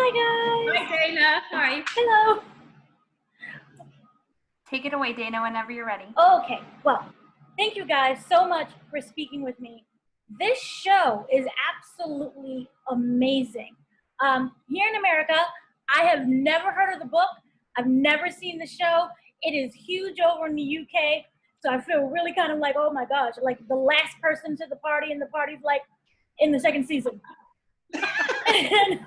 Hi, guys. Hi, Dana. Hi. Hello. Take it away, Dana, whenever you're ready. Okay, well, thank you guys so much for speaking with me. This show is absolutely amazing. Here in America, I have never heard of the book. I've never seen the show. It is huge over in the UK, so I feel really kind of like, oh my gosh, like the last person to the party, and the party's like in the second season. And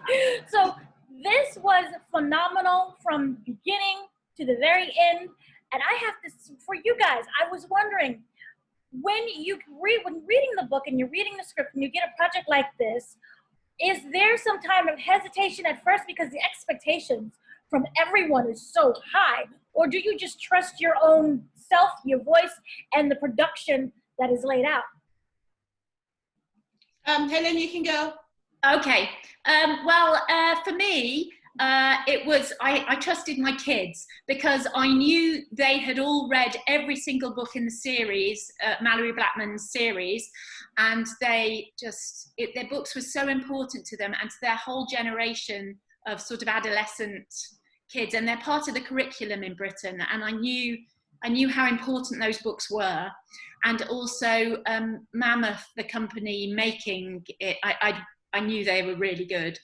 so this was phenomenal from beginning to the very end. And I have to, for you guys, I was wondering, when reading the book and you're reading the script and you get a project like this, is there some kind of hesitation at first because the expectations from everyone is so high? Or do you just trust your own self, your voice, and the production that is laid out? Helen, you can go. Okay. For me, it was, I trusted my kids because I knew they had all read every single book in the series, Malorie Blackman's series, and their books were so important to them and to their whole generation of sort of adolescent kids, and they're part of the curriculum in Britain, and I knew how important those books were. And also Mammoth, the company making it, I knew they were really good.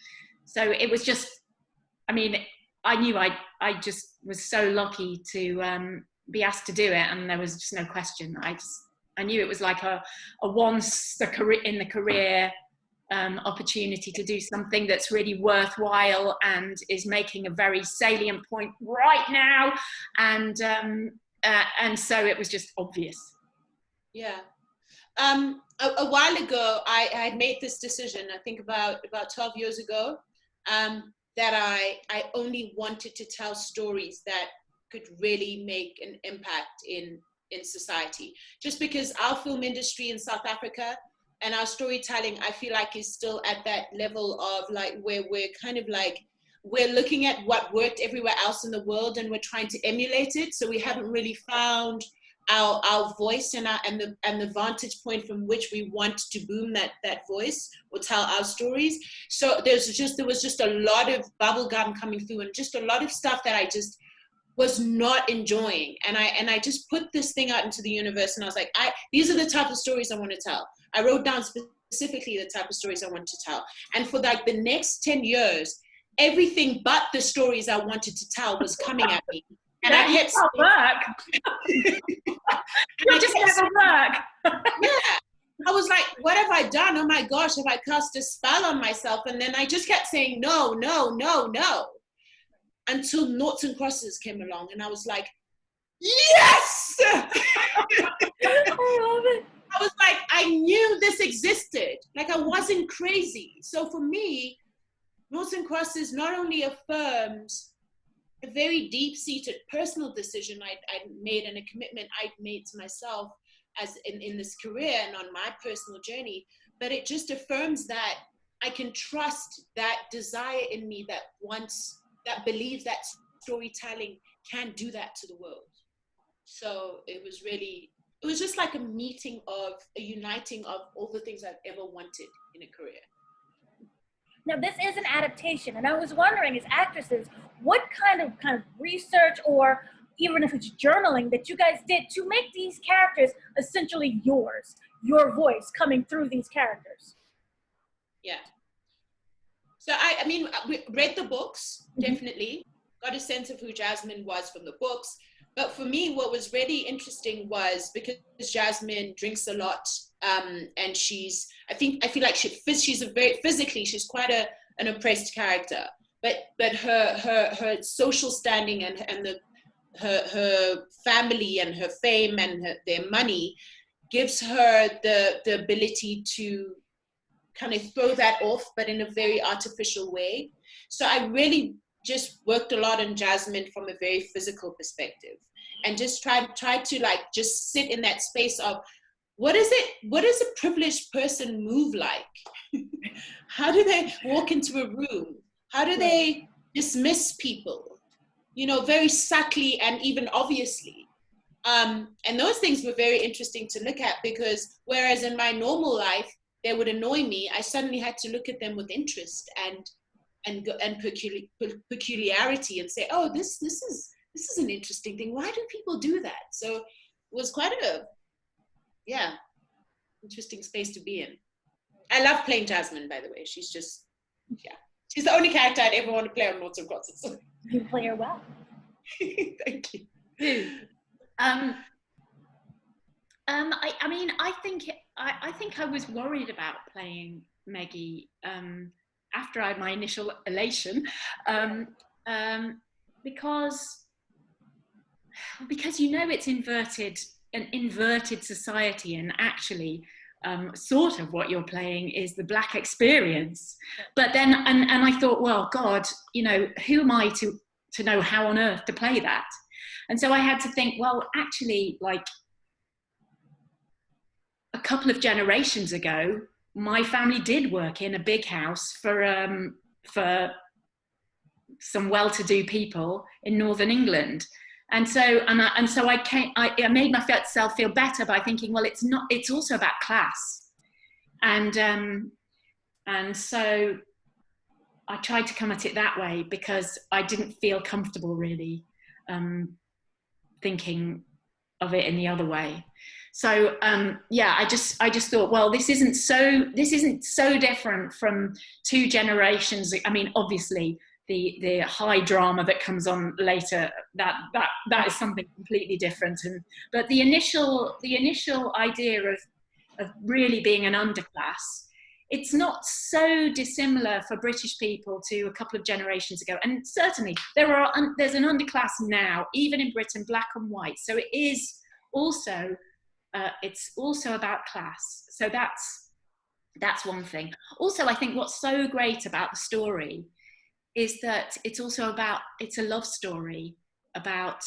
So it was just, I mean, I knew I just was so lucky to be asked to do it, and there was just no question. I knew it was like a once in the career opportunity to do something that's really worthwhile and is making a very salient point right now, and so it was just obvious. Yeah. A while ago, I had made this decision, I think about 12 years ago, that I only wanted to tell stories that could really make an impact in society. Just because our film industry in South Africa and our storytelling, I feel like, is still at that level of like where we're kind of like, we're looking at what worked everywhere else in the world and we're trying to emulate it. So we haven't really found our voice and the vantage point from which we want to boom that voice or tell our stories. So there was just a lot of bubblegum coming through and just a lot of stuff that I just was not enjoying. And I just put this thing out into the universe, and I was like, these are the type of stories I want to tell. I wrote down specifically the type of stories I wanted to tell. And for like the next 10 years, everything but the stories I wanted to tell was coming at me. And yeah, I kept work. You just never work. Yeah. I was like, what have I done? Oh my gosh, have I cast a spell on myself? And then I just kept saying no, no, no, no. Until Noughts Crosses came along, and I was like, yes! I love it. I was like, I knew this existed. Like, I wasn't crazy. So for me, Noughts Crosses not only affirms a very deep-seated personal decision I made and a commitment I'd made to myself as in this career and on my personal journey, but it just affirms that I can trust that desire in me that believes that storytelling can do that to the world. So it was just like a uniting of all the things I've ever wanted in a career. Now, this is an adaptation, and I was wondering, as actresses, what kind of research, or even if it's journaling, that you guys did to make these characters essentially yours, your voice coming through these characters? Yeah. So I mean, we read the books, definitely, got a sense of who Jasmine was from the books. But for me, what was really interesting was because Jasmine drinks a lot, and I feel like she's a very physically, she's quite an oppressed character. But her social standing and her family and her fame and their money gives her the ability to kind of throw that off, but in a very artificial way. So I really just worked a lot on Jasmine from a very physical perspective, and just tried to like just sit in that space of what does a privileged person move like? How do they walk into a room? How do they dismiss people? You know, very subtly and even obviously. And those things were very interesting to look at, because whereas in my normal life, they would annoy me, I suddenly had to look at them with interest and peculiarity and say, oh, this is an interesting thing. Why do people do that? So it was quite interesting space to be in. I love playing Jasmine, by the way. She's just, she's the only character I'd ever want to play on Noughts Crosses. You play her well. Thank you. I mean, I think I was worried about playing Meggie after I had my initial elation, because you know it's an inverted society, and actually sort of what you're playing is the Black experience. But then, and I thought, well, God, you know, who am I to know how on earth to play that? And so I had to think, well, actually, like a couple of generations ago, my family did work in a big house for some well-to-do people in Northern England. And so I made myself feel better by thinking, well, it's also about class. And so I tried to come at it that way, because I didn't feel comfortable really thinking of it in the other way. So I just thought, well, this isn't so different from two generations. I mean, obviously the high drama that comes on later, that is something completely different. But the initial idea of really being an underclass, it's not so dissimilar for British people to a couple of generations ago. And certainly there's an underclass now, even in Britain, black and white. So it is also, it's also about class. So that's one thing. Also, I think what's so great about the story is that it's a love story about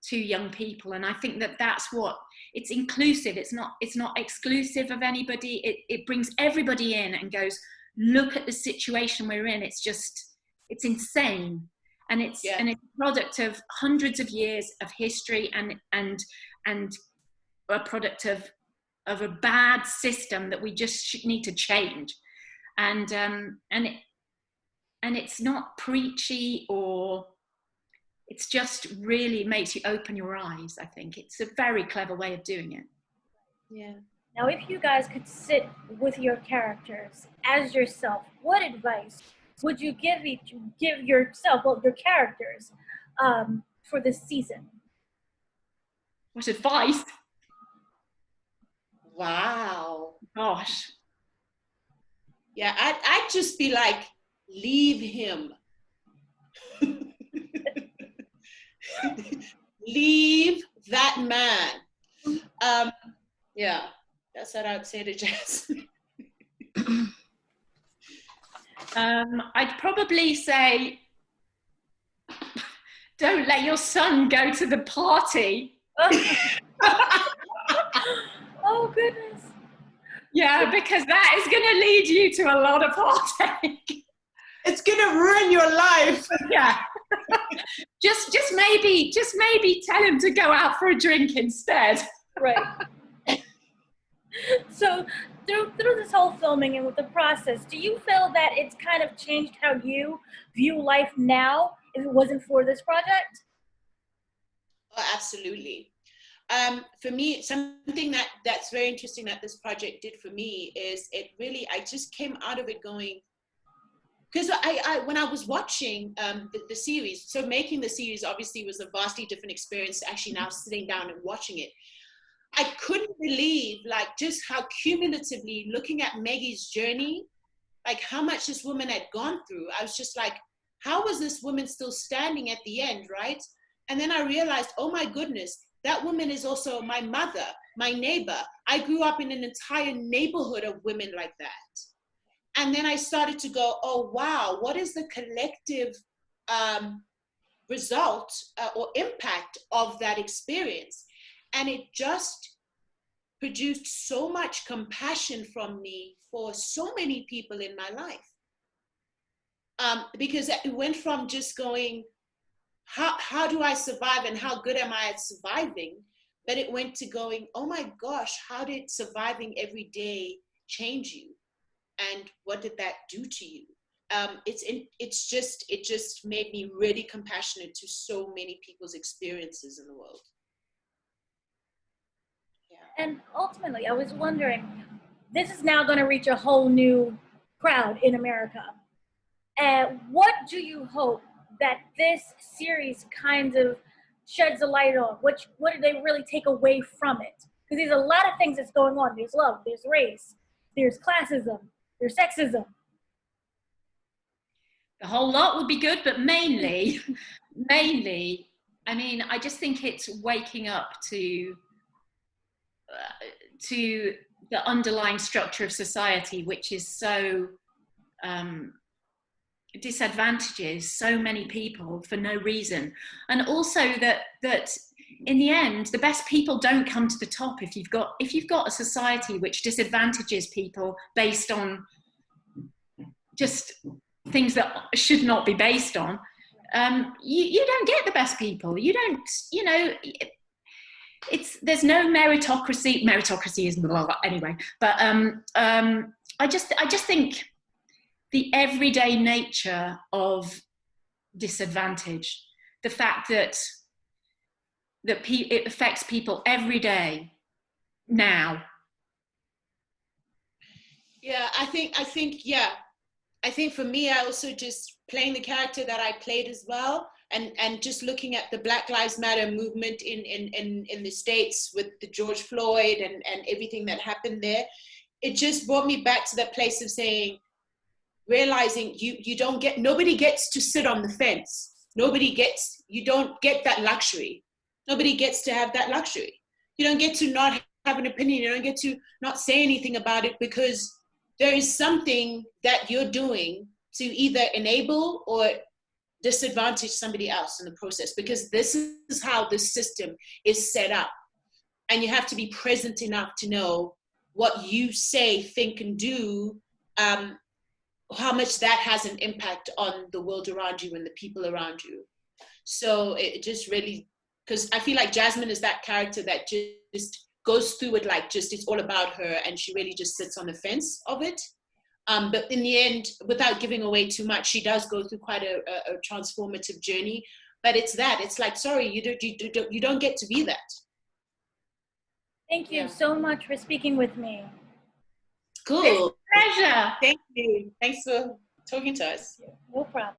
two young people. And I think that's what, it's inclusive. It's not exclusive of anybody. It brings everybody in and goes, look at the situation we're in. It's insane. And it's a product of hundreds of years of history and a product of a bad system that we just need to change. And it's not preachy, or it's just really makes you open your eyes. I think it's a very clever way of doing it. Yeah. Now, if you guys could sit with your characters as yourself, what advice would you give yourself, well, your characters, for this season? What advice? Wow. Gosh. Yeah, I'd just be like, leave him. Leave that man. Yeah, that's what I'd say to Jess. I'd probably say, don't let your son go to the party. Oh, goodness. Yeah, because that is going to lead you to a lot of heartache. It's going to ruin your life. Yeah. just maybe tell him to go out for a drink instead. Right. So through this whole filming and with the process, do you feel that it's kind of changed how you view life now if it wasn't for this project? Oh, absolutely. For me, something that's very interesting that this project did for me is I just came out of it going, because I when I was watching the series, so making the series obviously was a vastly different experience to actually now sitting down and watching it. I couldn't believe like just how cumulatively, looking at Maggie's journey, like how much this woman had gone through. I was just like, how was this woman still standing at the end, right? And then I realized, oh my goodness, that woman is also my mother, my neighbor. I grew up in an entire neighborhood of women like that. And then I started to go, oh, wow, what is the collective result or impact of that experience? And it just produced so much compassion from me for so many people in my life. Because it went from just going, how do I survive and how good am I at surviving? But it went to going, oh my gosh, how did surviving every day change you? And what did that do to you? it just made me really compassionate to so many people's experiences in the world. Yeah. And ultimately, I was wondering, this is now going to reach a whole new crowd in America. What do you hope that this series kind of sheds a light on? What do they really take away from it? Because there's a lot of things that's going on. There's love, there's race, there's classism, there's sexism. The whole lot would be good, but mainly, I mean, I just think it's waking up to the underlying structure of society, which is so disadvantages so many people for no reason, and also that in the end, the best people don't come to the top. If you've got a society which disadvantages people based on just things that should not be based on, you don't get the best people. You don't, there's no meritocracy. Meritocracy is blah, blah, anyway. But I just think the everyday nature of disadvantage, the fact that it affects people every day now. Yeah, I think for me, I also just playing the character that I played as well, and just looking at the Black Lives Matter movement in the States with the George Floyd and everything that happened there, it just brought me back to that place of realizing nobody gets to sit on the fence. You don't get that luxury. Nobody gets to have that luxury. You don't get to not have an opinion. You don't get to not say anything about it, because there is something that you're doing to either enable or disadvantage somebody else in the process, because this is how the system is set up. And you have to be present enough to know what you say, think, and do, how much that has an impact on the world around you and the people around you. So it just really, because I feel like Jasmine is that character that just goes through it it's all about her, and she really just sits on the fence of it. But in the end, without giving away too much, she does go through quite a transformative journey. But it's sorry, you don't get to be that. Thank you so much for speaking with me. Cool. Pleasure. Thank you. Thanks for talking to us. No problem.